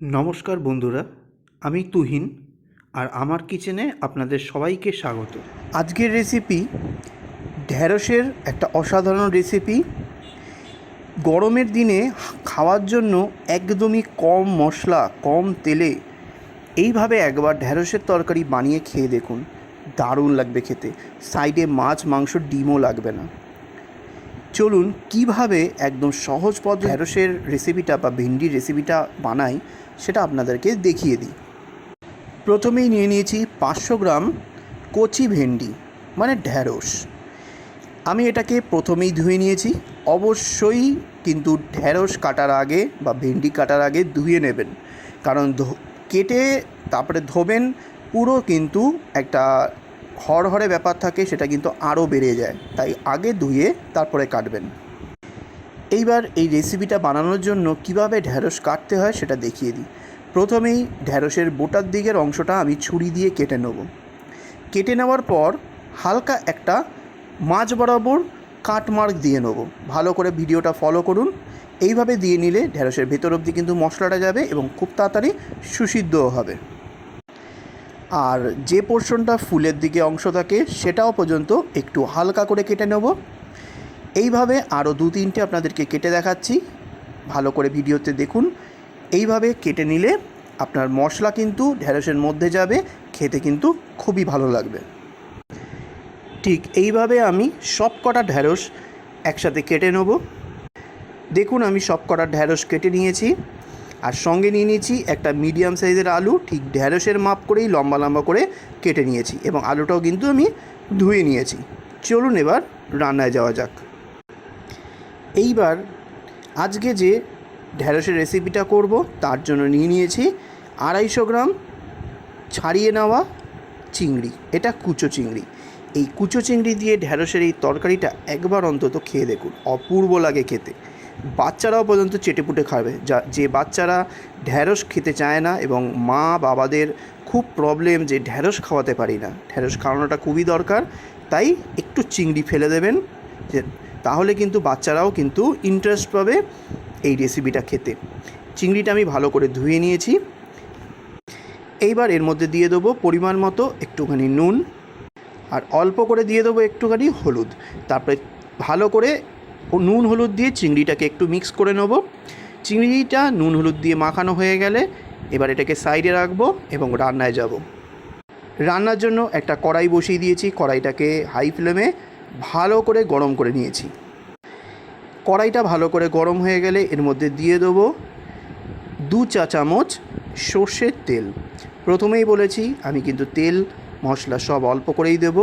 নমস্কার বন্ধুরা, আমি তুহিন আর আমার কিচেনে আপনাদের সবাইকে স্বাগত। আজকের রেসিপি ঢ্যাঁড়সের একটা অসাধারণ রেসিপি। গরমের দিনে খাওয়ার জন্য একদমই কম মশলা কম তেলে এইভাবে একবার ঢ্যাঁড়সের তরকারি বানিয়ে খেয়ে দেখুন, দারুণ লাগবে খেতে। সাইডে মাছ মাংস ডিমও লাগবে না। চলুন কিভাবে একদম সহজ পদ্ধতি ঢ্যাঁড়সের রেসিপিটা বা ভেন্ডির রেসিপিটা বানাই সেটা আপনাদেরকে দেখিয়ে দিই। প্রথমেই নিয়ে নিয়েছি 500 গ্রাম কচি ভেন্ডি মানে ঢ্যাঁড়স। আমি এটাকে প্রথমেই ধুয়ে নিয়েছি। অবশ্যই কিন্তু ঢ্যাঁড়স কাটার আগে বা ভেন্ডি কাটার আগে ধুয়ে নেবেন, কারণ কেটে তারপরে ধোবেন পুরো কিন্তু একটা হড়হড়ে ব্যাপার থাকে, সেটা কিন্তু আরও বেড়ে যায়। তাই আগে ধুয়ে তারপরে কাটবেন। এইবার এই রেসিপিটা বানানোর জন্য কিভাবে ঢ্যাঁড়স কাটতে হয় সেটা দেখিয়ে দিই। প্রথমেই ঢ্যাঁড়সের বোটার দিকের অংশটা আমি ছুরি দিয়ে কেটে নেব। কেটে নেওয়ার পর হালকা একটা মাঝ বরাবর কাট মার্ক দিয়ে নেব। ভালো করে ভিডিওটা ফলো করুন। এইভাবে দিয়ে নিলে ঢ্যাঁড়সের ভেতর অবধি কিন্তু মশলাটা যাবে এবং খুব তাড়াতাড়ি সুসিদ্ধও হবে। আর যে পোর্শনটা ফুলের দিকে অংশ থাকে সেটাও পর্যন্ত একটু হালকা করে কেটে নেব। এইভাবে আরও 2-3টে আপনাদেরকে কেটে দেখাচ্ছি, ভালো করে ভিডিওতে দেখুন। এইভাবে কেটে নিলে আপনার মশলা কিন্তু ঢ্যাঁড়সের মধ্যে যাবে, খেতে কিন্তু খুবই ভালো লাগবে। ঠিক এইভাবে আমি সব কটা ঢ্যাঁড়স একসাথে কেটে নেব। দেখুন আমি সব কটা ঢ্যাঁড়স কেটে নিয়েছি, আর সঙ্গে নিয়ে নিয়েছি একটা মিডিয়াম সাইজের আলু। ঠিক ঢ্যাঁড়সের মাপ করেই লম্বা লম্বা করে কেটে নিয়েছি এবং আলুটাও কিন্তু আমি ধুয়ে নিয়েছি। চলুন এবার রান্নায় যাওয়া যাক। এইবার আজকে যে ঢ্যাঁড়সের রেসিপিটা করব তার জন্য নিয়ে নিয়েছি 250 গ্রাম ছাড়িয়ে নেওয়া চিংড়ি। এটা কুচো চিংড়ি। এই কুচো চিংড়ি দিয়ে ঢ্যাঁড়সের এই তরকারিটা একবার অন্তত খেয়ে দেখুন, অপূর্ব লাগে খেতে। বাচ্চারাও পর্যন্ত চেটেপুটে খাবে। যে বাচ্চারা ঢ্যাঁড়স খেতে চায় না এবং মা বাবাদের খুব প্রবলেম যে ঢ্যাঁড়স খাওয়াতে পারি না, ঢ্যাঁড়স খাওয়ানোটা খুবই দরকার। তাই একটু চিংড়ি ফেলে দেবেন, যে তাহলে কিন্তু বাচ্চারাও কিন্তু ইন্টারেস্ট পাবে এই রেসিপিটা খেতে। চিংড়িটা আমি ভালো করে ধুয়ে নিয়েছি। এইবার এর মধ্যে দিয়ে দেবো পরিমাণ মতো একটুখানি নুন, আর অল্প করে দিয়ে দেবো একটুখানি হলুদ। তারপরে ভালো করে নুন হলুদ দিয়ে চিংড়িটাকে একটু মিক্স করে নেব। চিংড়িটা নুন হলুদ দিয়ে মাখানো হয়ে গেলে এবার এটাকে সাইডে রাখবো এবং রান্নায় যাব। রান্নার জন্য একটা কড়াই বসিয়ে দিয়েছি। কড়াইটাকে হাই ফ্লেমে ভালো করে গরম করে নিয়েছি। কড়াইটা ভালো করে গরম হয়ে গেলে এর মধ্যে দিয়ে দেবো 2 চা চামচ সর্ষের তেল। প্রথমেই বলেছি আমি কিন্তু তেল মশলা সব অল্প করেই দেব।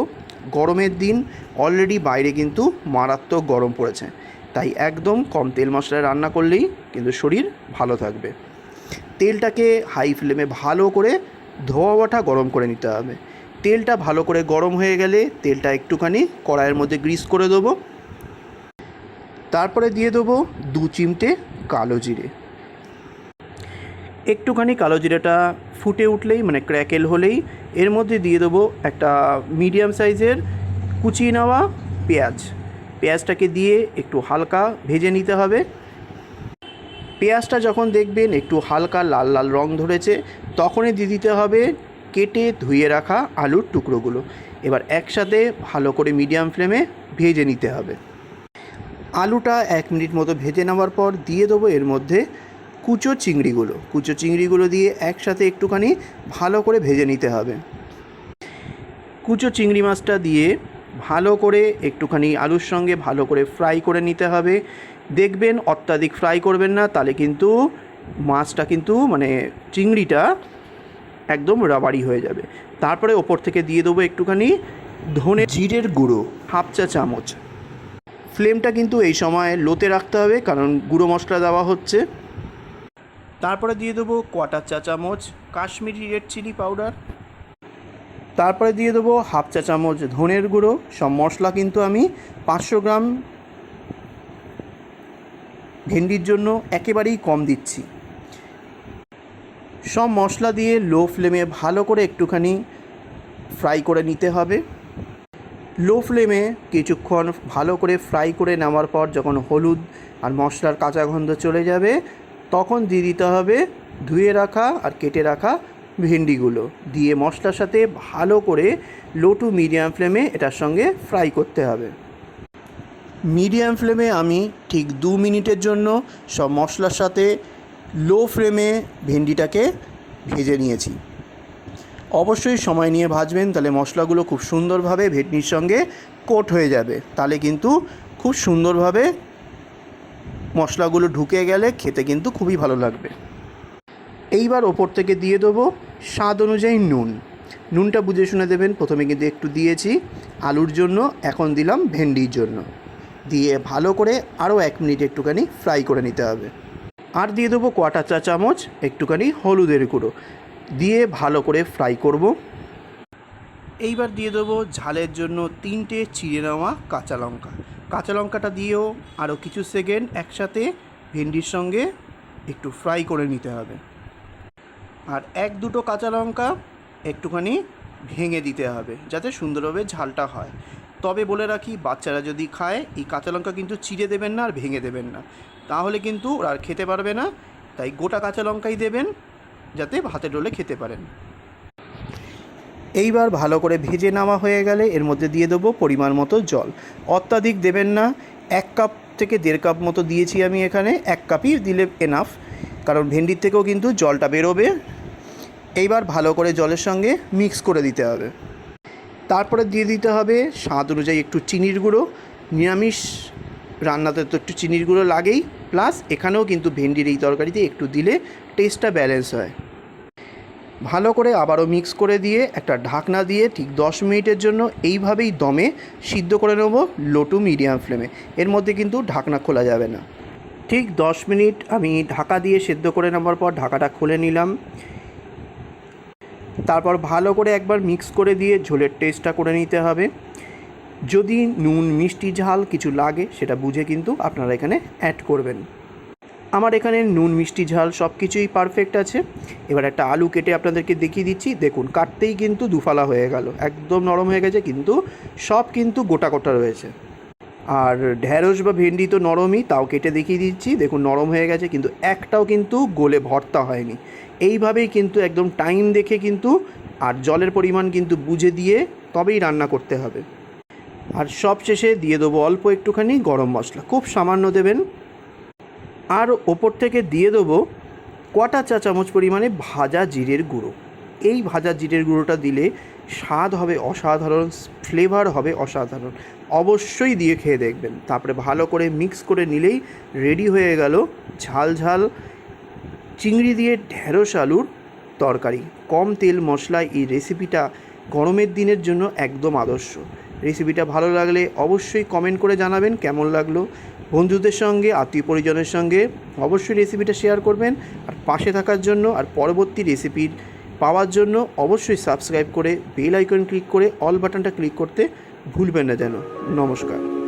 গরমের দিন অলরেডি বাইরে কিন্তু মারাত্মক গরম পড়েছে, তাই একদম কম তেল মশলায় রান্না করলেই কিন্তু শরীর ভালো থাকবে। তেলটাকে হাই ফ্লেমে ভালো করে ধোয়া ওঠা গরম করে নিতে হবে। তেলটা ভালো করে গরম হয়ে গেলে তেলটা একটুখানি কড়াইয়ের মধ্যে গ্রিস করে দেবো। তারপরে দিয়ে দেবো 2 চিমটে কালো জিরে। একটুখানি কালো জিরেটা ফুটে উঠলেই মানে ক্র্যাকেল হলেই এর মধ্যে দিয়ে দেবো একটা মিডিয়াম সাইজের কুচিয়ে নেওয়া পেঁয়াজ। পেঁয়াজটাকে দিয়ে একটু হালকা ভেজে নিতে হবে। পেঁয়াজটা যখন দেখবেন একটু হালকা লাল লাল রং ধরেছে তখনই দিয়ে দিতে হবে কেটে ধুয়ে রাখা আলুর টুকরোগুলো। এবার একসাথে ভালো করে মিডিয়াম ফ্লেমে ভেজে নিতে হবে। আলুটা 1 মিনিট মতো ভেজে নেওয়ার পর দিয়ে দেবো এর মধ্যে কুচো চিংড়িগুলো দিয়ে একসাথে একটুখানি ভালো করে ভেজে নিতে হবে। কুচো চিংড়ি মাছটা দিয়ে ভালো করে একটুখানি আলুর সঙ্গে ভালো করে ফ্রাই করে নিতে হবে। দেখবেন অত্যাধিক ফ্রাই করবেন না, তাহলে কিন্তু মাছটা কিন্তু মানে চিংড়িটা একদম রাবারি হয়ে যাবে। তারপরে ওপর থেকে দিয়ে দেবো একটুখানি ধনে জিরের গুঁড়ো 1/2 চা চামচ। ফ্লেমটা কিন্তু এই সময় লোতে রাখতে হবে, কারণ গুঁড়ো মশলা দেওয়া হচ্ছে। তারপরে দিয়ে দেবো 1/4 চা চামচ কাশ্মীরি রেড চিলি পাউডার। তারপরে দিয়ে দেবো 1/2 চা চামচ ধনের গুঁড়ো। সব মশলা কিন্তু আমি 500 গ্রাম ভেন্ডির জন্য একেবারেই কম দিচ্ছি। সব মশলা দিয়ে লো ফ্লেমে ভালো করে একটুখানি ফ্রাই করে নিতে হবে। লো ফ্লেমে কিছুক্ষণ ভালো করে ফ্রাই করে নেওয়ার পর যখন হলুদ আর মশলার কাঁচা গন্ধ চলে যাবে তখন দিয়ে দিতে হবে ধুয়ে রাখা আর কেটে রাখা ভেন্ডিগুলো দিয়ে মশলার সাথে ভালো করে লো টু মিডিয়াম ফ্লেমে এটার সঙ্গে ফ্রাই করতে হবে। মিডিয়াম ফ্লেমে আমি ঠিক 2 মিনিটের জন্য সব মশলার সাথে লো ফ্লেমে ভেন্ডিটাকে ভেজে নিয়েছি। অবশ্যই সময় নিয়ে ভাজবেন, তাহলে মশলাগুলো খুব সুন্দরভাবে ভেন্ডির সঙ্গে কোট হয়ে যাবে, তাহলে কিন্তু খুব সুন্দরভাবে মশলাগুলো ঢুকে গেলে খেতে কিন্তু খুবই ভালো লাগবে। এইবার ওপর থেকে দিয়ে দেবো স্বাদ অনুযায়ী নুনটা বুঝে শুনে দেবেন। প্রথমে কিন্তু একটু দিয়েছি আলুর জন্য, এখন দিলাম ভেন্ডির জন্য। দিয়ে ভালো করে আরও 1 মিনিট একটুখানি ফ্রাই করে নিতে হবে। আর দিয়ে দেবো 1/4 চা চামচ একটুখানি হলুদের গুঁড়ো, দিয়ে ভালো করে ফ্রাই করব। এইবার দিয়ে দেবো ঝালের জন্য 3টে চিড়ে নেওয়া কাঁচা লঙ্কাটা দিয়েও আরও কিছু সেকেন্ড একসাথে ভেন্ডির সঙ্গে একটু ফ্রাই করে নিতে হবে। আর 1-2টো কাঁচা লঙ্কা একটুখানি ভেঙে দিতে হবে যাতে সুন্দরভাবে ঝালটা হয়। তবে বলে রাখি, বাচ্চারা যদি খায় এই কাঁচা লঙ্কা কিন্তু চিড়ে দেবেন না আর ভেঙে দেবেন না, তাহলে কিন্তু ওরা আর খেতে পারবে না। তাই গোটা কাঁচা লঙ্কাই দেবেন যাতে ভাতের রোলে খেতে পারেন। এইবার ভালো করে ভেজে নেওয়া হয়ে গেলে এর মধ্যে দিয়ে দেবো পরিমাণ মতো জল। অত্যাধিক দেবেন না, 1 কাপ থেকে 1.5 কাপ মতো দিয়েছি আমি এখানে, 1 কাপই দিলে এনাফ, কারণ ভেন্ডির থেকেও কিন্তু জলটা বেরোবে। এইবার ভালো করে জলের সঙ্গে মিক্স করে দিতে হবে। তারপরে দিয়ে দিতে হবে স্বাদ অনুযায়ী একটু চিনির গুঁড়ো। নিরামিষ রান্নাতে তো একটু চিনির গুঁড়ো লাগেই, প্লাস এখানেও কিন্তু ভেন্ডির এই তরকারিতে একটু দিলে টেস্টটা ব্যালেন্স হয়। ভালো করে আবারও মিক্স করে দিয়ে একটা ঢাকনা দিয়ে ঠিক 10 মিনিটের জন্য এইভাবেই দমে সিদ্ধ করে নেব লো টু মিডিয়াম ফ্লেমে। এর মধ্যে কিন্তু ঢাকনা খোলা যাবে না। ঠিক 10 মিনিট আমি ঢাকা দিয়ে সিদ্ধ করে নেওয়ার পর ঢাকাটা খুলে নিলাম। তারপর ভালো করে একবার মিক্স করে দিয়ে ঝোলের টেস্টটা করে নিতে হবে। যদি নুন মিষ্টি ঝাল কিছু লাগে সেটা বুঝে কিন্তু আপনারা এখানে অ্যাড করবেন। আমার এখানে নুন মিষ্টি ঝাল সব কিছুই পারফেক্ট আছে। এবার একটা আলু কেটে আপনাদেরকে দেখিয়ে দিচ্ছি। দেখুন, কাটতেই কিন্তু দুফালা হয়ে গেল, একদম নরম হয়ে গেছে, কিন্তু সব কিন্তু গোটা গোটা রয়েছে। আর ঢ্যাঁড়স বা ভেন্ডি তো নরমই, তাও কেটে দেখিয়ে দিচ্ছি। দেখুন নরম হয়ে গেছে, কিন্তু একটাও কিন্তু গলে ভর্তা হয়নি। এইভাবেই কিন্তু একদম টাইম দেখে কিন্তু, আর জলের পরিমাণ কিন্তু বুঝে দিয়ে তবেই রান্না করতে হবে। আর সব শেষে দিয়ে দেবো অল্প একটুখানি গরম মশলা, খুব সামান্য দেবেন। আর ওপর থেকে দিয়ে দেবো 1/4 চা চামচ পরিমাণে ভাজা জিরের গুঁড়ো। এই ভাজা জিরের গুঁড়োটা দিলে স্বাদ হবে অসাধারণ, ফ্লেভার হবে অসাধারণ। অবশ্যই দিয়ে খেয়ে দেখবেন। তারপরে ভালো করে মিক্স করে নিলেই রেডি হয়ে গেল ঝাল ঝাল চিংড়ি দিয়ে ঢ্যাঁড়স আলুর তরকারি। কম তেল মশলায় এই রেসিপিটা গরমের দিনের জন্য একদম আদর্শ। রেসিপিটা ভালো লাগলে অবশ্যই কমেন্ট করে জানাবেন কেমন লাগলো। বন্ধুদের সঙ্গে, আত্মীয় পরিজনের সঙ্গে অবশ্যই রেসিপিটা শেয়ার করবেন। আর পাশে থাকার জন্য আর পরবর্তী রেসিপির পাওয়ার জন্য অবশ্যই সাবস্ক্রাইব করে বেল আইকন ক্লিক করে অল বাটনটা ক্লিক করতে ভুলবেন না যেন। নমস্কার।